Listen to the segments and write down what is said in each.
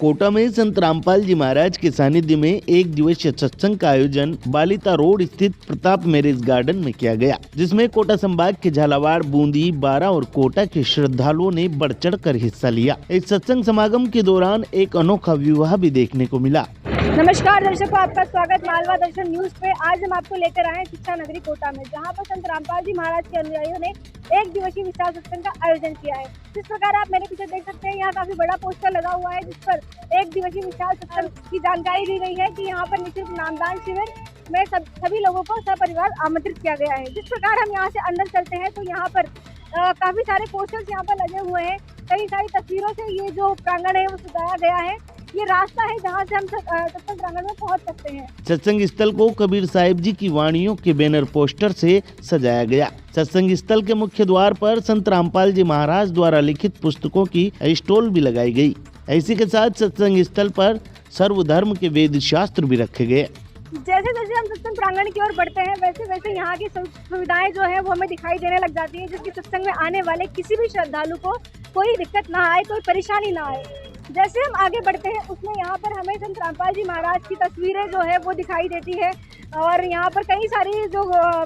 कोटा में संत रामपाल जी महाराज के सानिध्य में एक दिवसीय सत्संग का आयोजन बालिता रोड स्थित प्रताप मैरिज गार्डन में किया गया, जिसमें कोटा संभाग के झालावाड़, बूंदी, बारा और कोटा के श्रद्धालुओं ने बढ़ चढ़ कर हिस्सा लिया। इस सत्संग समागम के दौरान एक अनोखा विवाह भी देखने को मिला। नमस्कार दर्शकों, आपका स्वागत मालवा दर्शन न्यूज पे। आज हम आपको लेकर आए शिक्षा नगरी कोटा में, जहां पर संत रामपाल जी महाराज के अनुयायियों ने एक दिवसीय विशाल सत्संग का आयोजन किया है। जिस प्रकार आप मेरे पीछे देख सकते हैं, यहाँ काफी बड़ा पोस्टर लगा हुआ है, जिस पर एक दिवसीय विशाल सत्संग की जानकारी दी गई है कि यहाँ पर निःशुल्क नामदान शिविर में सभी लोगों को सपरिवार आमंत्रित किया गया है। जिस प्रकार हम यहाँ से अंदर चलते हैं तो यहाँ पर काफी सारे पोस्टर्स यहाँ पर लगे हुए हैं। कई सारी तस्वीरों से ये जो प्रांगण है वो सजाया गया है। ये रास्ता है जहाँ से हम सत्संग प्रांगण में पहुँच सकते हैं। सत्संग स्थल को कबीर साहिब जी की वाणियों के बैनर पोस्टर से सजाया गया। सत्संग स्थल के मुख्य द्वार पर संत रामपाल जी महाराज द्वारा लिखित पुस्तकों की स्टॉल भी लगाई गई। इसी के साथ सत्संग स्थल पर सर्वधर्म के वेद शास्त्र भी रखे गए। जैसे जैसे हम सत्संग प्रांगण की ओर बढ़ते हैं, वैसे वैसे यहाँ की सुविधाएं जो है वो हमें दिखाई देने लग जाती है, जिसकी सत्संग में आने वाले किसी भी श्रद्धालु को कोई दिक्कत ना आए, कोई परेशानी ना आए। जैसे हम आगे बढ़ते हैं उसमें यहाँ पर हमें संत रामपाल जी महाराज की तस्वीरें जो है वो दिखाई देती है, और यहाँ पर कई सारी जो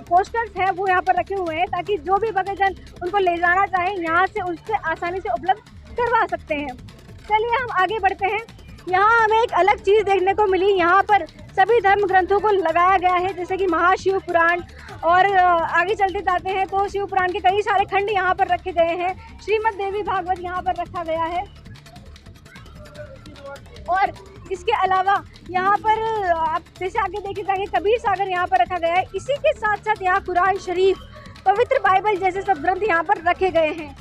पोस्टर्स हैं वो यहाँ पर रखे हुए हैं, ताकि जो भी भक्तजन उनको ले जाना चाहे यहाँ से उससे आसानी से उपलब्ध करवा सकते हैं। चलिए हम आगे बढ़ते हैं। यहाँ हमें एक अलग चीज़ देखने को मिली। यहाँ पर सभी धर्म ग्रंथों को लगाया गया है, जैसे कि महाशिव पुराण, और आगे चलते जाते हैं तो शिव पुराण के कई सारे खंड यहाँ पर रखे गए हैं। श्रीमद् देवी भागवत यहाँ पर रखा गया है, और इसके अलावा यहाँ पर आप जैसे आगे देखे जाएंगे कबीर सागर यहाँ पर रखा गया है। इसी के साथ साथ यहाँ कुरान शरीफ, पवित्र बाइबल जैसे सब ग्रंथ यहाँ पर रखे गए हैं।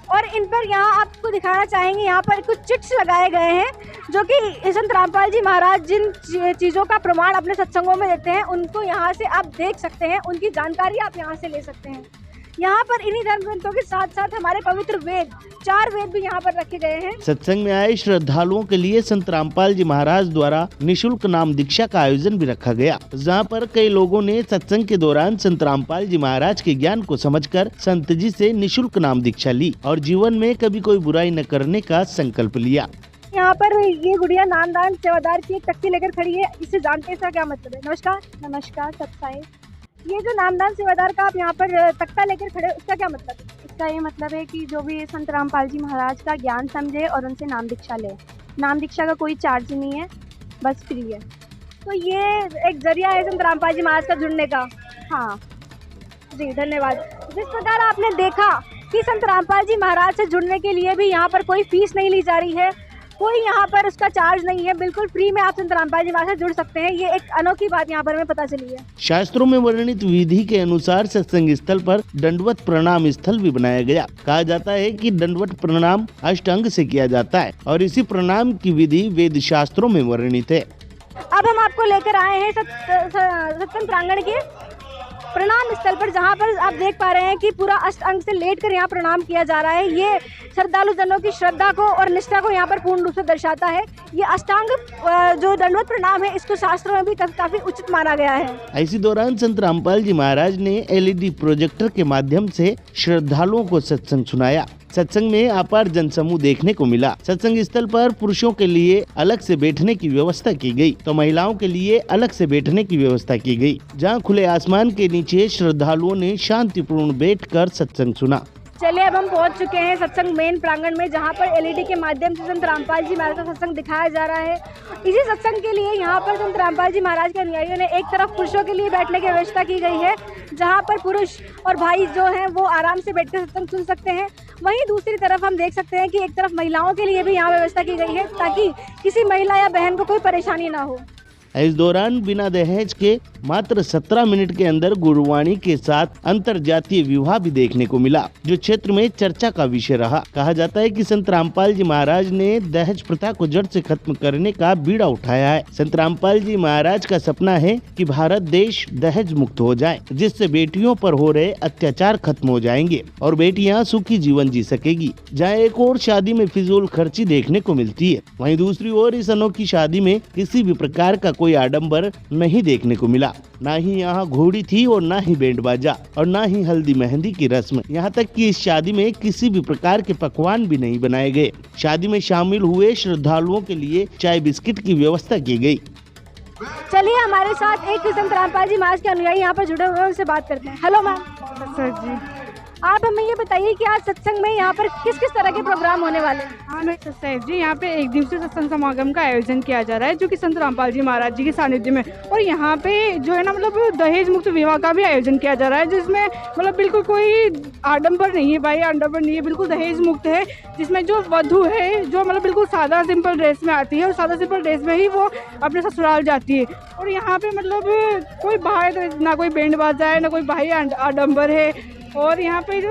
और इन पर यहाँ आपको दिखाना चाहेंगे, यहाँ पर कुछ चिट्स लगाए गए हैं, जो कि संत रामपाल जी महाराज जिन चीज़ों का प्रमाण अपने सत्संगों में देते हैं उनको यहाँ से आप देख सकते हैं, उनकी जानकारी आप यहाँ से ले सकते हैं। यहाँ पर इन्हीं धर्म ग्रंथों के साथ साथ हमारे पवित्र वेद, 4 वेद भी यहाँ पर रखे गए हैं। सत्संग में आए श्रद्धालुओं के लिए संत रामपाल जी महाराज द्वारा निःशुल्क नाम दीक्षा का आयोजन भी रखा गया, जहाँ पर कई लोगों ने सत्संग के दौरान संत रामपाल जी महाराज के ज्ञान को समझकर संत जी से निःशुल्क नाम दीक्षा ली और जीवन में कभी कोई बुराई न करने का संकल्प लिया। यहाँ पर ये गुड़िया नामदान सेवादार की एक तख्ती लेकर खड़ी है, इसे जानते हैं इसका क्या मतलब है? नमस्कार सत्साई। ये जो नामदान सेवादार का आप यहाँ पर तख्ता लेकर खड़े, उसका क्या मतलब है? इसका ये मतलब है कि जो भी संत रामपाल जी महाराज का ज्ञान समझे और उनसे नाम दीक्षा ले। नाम दीक्षा का कोई चार्ज नहीं है, बस फ्री है। तो ये एक जरिया है संत रामपाल जी महाराज का जुड़ने का। हाँ जी, धन्यवाद। जिस प्रकार आपने देखा कि संत रामपाल जी महाराज से जुड़ने के लिए भी यहाँ पर कोई फीस नहीं ली जा रही है, कोई यहाँ पर उसका चार्ज नहीं है, बिल्कुल फ्री में आप संत रामपाल जी महाराज से जुड़ सकते हैं। ये एक अनोखी बात यहाँ पर हमें पता चली है। शास्त्रों में वर्णित विधि के अनुसार सत्संग स्थल पर दंडवत प्रणाम स्थल भी बनाया गया। कहा जाता है कि दंडवत प्रणाम अष्टांग से किया जाता है और इसी प्रणाम की विधि वेद शास्त्रों में वर्णित है। अब हम आपको लेकर आए हैं सत्संग प्रांगण के प्रणाम स्थल पर, जहाँ पर आप देख पा रहे हैं कि पूरा अष्टांग से लेटकर यहाँ प्रणाम किया जा रहा है। ये श्रद्धालु जनों की श्रद्धा को और निष्ठा को यहाँ पर पूर्ण रूप से दर्शाता है। ये अष्टांग जो दंडवत प्रणाम है, इसको शास्त्रों में भी काफी उचित माना गया है। इसी दौरान संत रामपाल जी महाराज ने LED प्रोजेक्टर के माध्यम से श्रद्धालुओं को सत्संग सुनाया। सत्संग में अपार जनसमूह देखने को मिला। सत्संग स्थल पर पुरुषों के लिए अलग से बैठने की व्यवस्था की गई, तो महिलाओं के लिए अलग से बैठने की व्यवस्था की गई, जहां खुले आसमान के नीचे श्रद्धालुओं ने शांतिपूर्ण बैठकर सत्संग सुना। चलिए अब हम पहुंच चुके हैं सत्संग मेन प्रांगण में, जहां पर LED के माध्यम से संत रामपाल जी महाराज का सत्संग दिखाया जा रहा है। इसी सत्संग के लिए यहाँ पर संत रामपाल जी महाराज के अनुयायियों ने एक तरफ पुरुषों के लिए बैठने की व्यवस्था की गई है, जहाँ पर पुरुष और भाई जो हैं वो आराम से बैठकर सत्संग सुन सकते हैं। वहीं दूसरी तरफ हम देख सकते हैं कि एक तरफ महिलाओं के लिए भी यहाँ व्यवस्था की गई है, ताकि किसी महिला या बहन को कोई परेशानी ना हो। इस दौरान बिना दहेज के मात्र 17 मिनट के अंदर गुरुवाणी के साथ अंतरजातीय विवाह भी देखने को मिला, जो क्षेत्र में चर्चा का विषय रहा। कहा जाता है कि संत रामपाल जी महाराज ने दहेज प्रथा को जड़ से खत्म करने का बीड़ा उठाया है। संत रामपाल जी महाराज का सपना है कि भारत देश दहेज मुक्त हो जाए, जिससे बेटियों पर हो रहे अत्याचार खत्म हो जाएंगे और बेटियां सुखी जीवन जी सकेगी। जहाँ एक और शादी में फिजूल खर्ची देखने को मिलती है, वहीं दूसरी ओर इस अनोखी शादी में किसी भी प्रकार का कोई आडंबर नहीं देखने को मिला। ना ही यहाँ घोड़ी थी और ना ही बैंड बाजा और ना ही हल्दी मेहंदी की रस्म। यहाँ तक कि इस शादी में किसी भी प्रकार के पकवान भी नहीं बनाए गए। शादी में शामिल हुए श्रद्धालुओं के लिए चाय बिस्किट की व्यवस्था की गई। चलिए हमारे साथ एक संत रामपाल जी महाराज के अनुयायी यहाँ पर जुड़े हुए हैं, उनसे बात करते हैं। Hello ma'am. सर जी, आप हमें ये बताइए कि आज सत्संग में यहाँ पर किस किस तरह के प्रोग्राम होने वाले हैं? हाँ मैं सर जी, यहाँ पे एक दिवसीय सत्संग समागम का आयोजन किया जा रहा है जो कि संत रामपाल जी महाराज जी के सानिध्य में, और यहाँ पे जो है ना मतलब दहेज मुक्त विवाह का भी आयोजन किया जा रहा है, जिसमें मतलब बिल्कुल कोई आडंबर नहीं है भाई, आडंबर नहीं है, बिल्कुल दहेज मुक्त है। जिसमें जो वधू है जो मतलब बिल्कुल सादा सिंपल ड्रेस में आती है और सादा सिंपल ड्रेस में ही वो अपने ससुराल जाती है। और यहाँ पे मतलब कोई बाहर ना कोई बैंड बाजा है ना कोई भाई आडंबर है। और यहाँ पे जो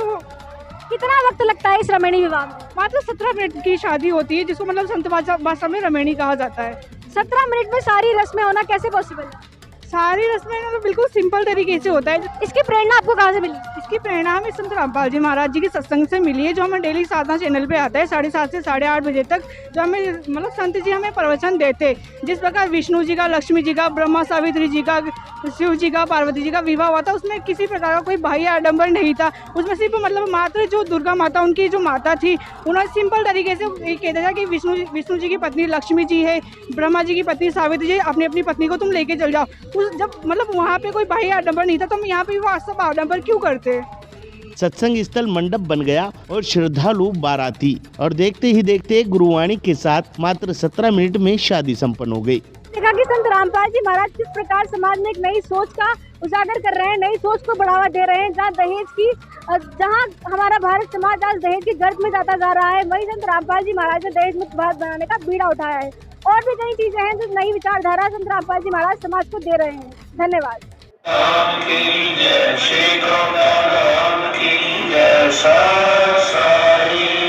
कितना वक्त लगता है इस रमणी विवाह में? मात्र 17 मिनट की शादी होती है, जिसको मतलब संत भाषा में रमणी कहा जाता है। 17 मिनट में सारी रस्में होना कैसे पॉसिबल है? सारी रस्में मतलब बिल्कुल सिंपल तरीके से होता है। इसकी प्रेरणा आपको कहाँ से मिली? इसकी प्रेरणा हमें संत रामपाल जी महाराज जी के सत्संग से मिली है, जो हमें डेली साधना चैनल पे आता है 7:30 से 8:30 बजे तक, जो हमें मतलब संत जी हमें प्रवचन देते हैं। जिस प्रकार विष्णु जी का, लक्ष्मी जी का, ब्रह्मा सावित्री जी का, शिव जी का, पार्वती जी का विवाह हुआ था, उसमें किसी प्रकार का कोई बाह्य आडंबर नहीं था। उसमें सिर्फ मतलब मात्र जो दुर्गा माता, उनकी जो माता थी, उन्होंने सिंपल तरीके से कहते थे कि विष्णु जी की पत्नी लक्ष्मी जी है, ब्रह्मा जी की पत्नी सावित्री जी, अपनी अपनी पत्नी को तुम लेके चल जाओ। उस जब मतलब वहाँ पे कोई बाह्य आडंबर नहीं था, तो हम यहाँ पे वो सब आडंबर क्यों करते? सत्संग स्थल मंडप बन गया और श्रद्धालु बाराती, और देखते ही देखते गुरुवाणी के साथ मात्र 17 मिनट में शादी संपन्न हो गई। देखा कि संत रामपाल जी महाराज किस प्रकार समाज में एक नई सोच का उजागर कर रहे हैं, नई सोच को बढ़ावा दे रहे हैं। जहाँ हमारा भारत समाज आज दहेज के गर्भ में जाता जा रहा है, वही संत रामपाल जी महाराज ने दहेज मुक्त भारत बनाने का बीड़ा उठाया है। और भी कई चीजें हैं जो नई विचारधारा संत रामपाल जी महाराज समाज को दे रहे हैं। धन्यवाद। जय श्री कृष्ण, जय